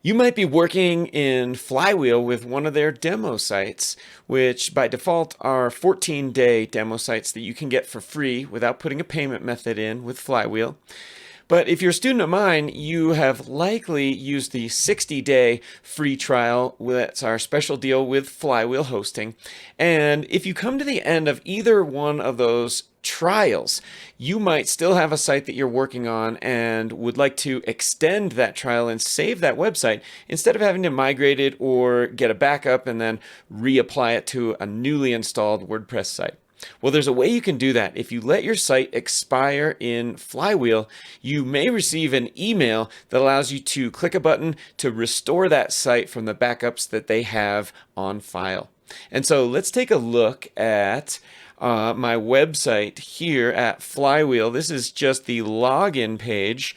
You might be working in Flywheel with one of their demo sites, which by default are 14-day demo sites that you can get for free without putting a payment method in with Flywheel. But if you're a student of mine, you have likely used the 60-day free trial. That's our special deal with Flywheel Hosting. And if you come to the end of either one of those trials, you might still have a site that you're working on and would like to extend that trial and save that website instead of having to migrate it or get a backup and then reapply it to a newly installed WordPress site. Well, there's a way you can do that. If you let your site expire in Flywheel, you may receive an email that allows you to click a button to restore that site from the backups that they have on file. And so let's take a look at my website here at Flywheel. This is just the login page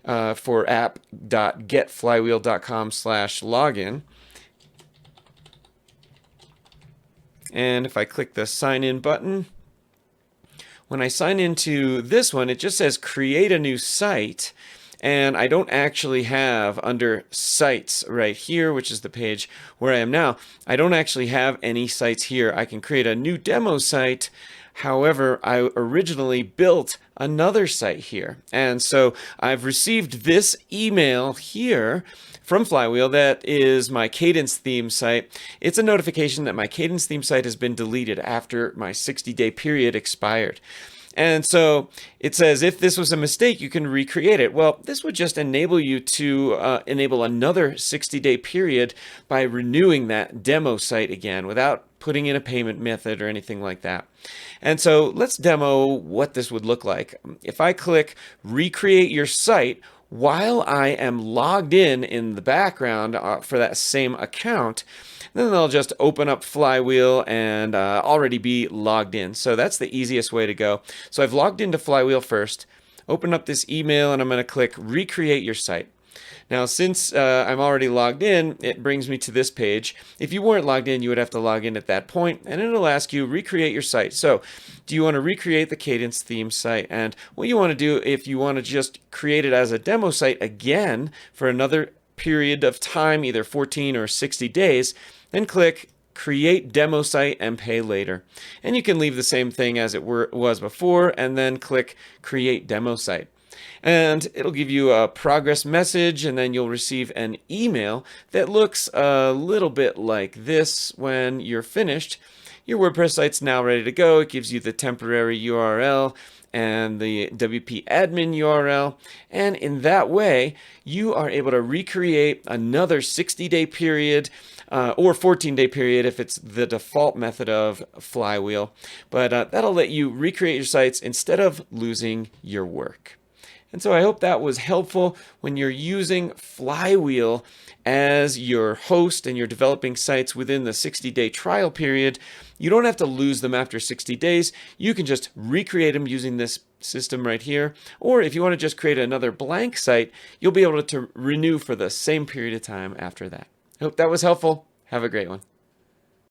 for app.getflywheel.com/login. And if I click the sign in button, when I sign into this one, it just says create a new site. And I don't actually have under sites right here, which is the page where I am now, I don't actually have any sites here. I can create a new demo site. However, I originally built another site here. And so I've received this email here from Flywheel that is my Cadence theme site. It's a notification that my Cadence theme site has been deleted after my 60-day period expired. And so it says if this was a mistake, you can recreate it. Well, this would just enable you to enable another 60-day period by renewing that demo site again without putting in a payment method or anything like that. And so let's demo what this would look like. If I click recreate your site, while I am logged in the background for that same account, then they'll just open up Flywheel and already be logged in. So that's the easiest way to go. So I've logged into Flywheel first, open up this email, and I'm going to click recreate your site. Now, since I'm already logged in, it brings me to this page. If you weren't logged in, you would have to log in at that point, and it'll ask you recreate your site. So do you want to recreate the Cadence theme site? And what you want to do, if you want to just create it as a demo site again for another period of time, either 14 or 60 days, then click create demo site and pay later. And you can leave the same thing as it was before and then click create demo site. And it'll give you a progress message, and then you'll receive an email that looks a little bit like this when you're finished. Your WordPress site's now ready to go. It gives you the temporary URL and the WP admin URL. And in that way, you are able to recreate another 60-day period or 14-day period if it's the default method of Flywheel. But that'll let you recreate your sites instead of losing your work. And so I hope that was helpful when you're using Flywheel as your host and you're developing sites within the 60-day trial period. You don't have to lose them after 60 days. You can just recreate them using this system right here. Or if you want to just create another blank site, you'll be able to renew for the same period of time after that. I hope that was helpful. Have a great one.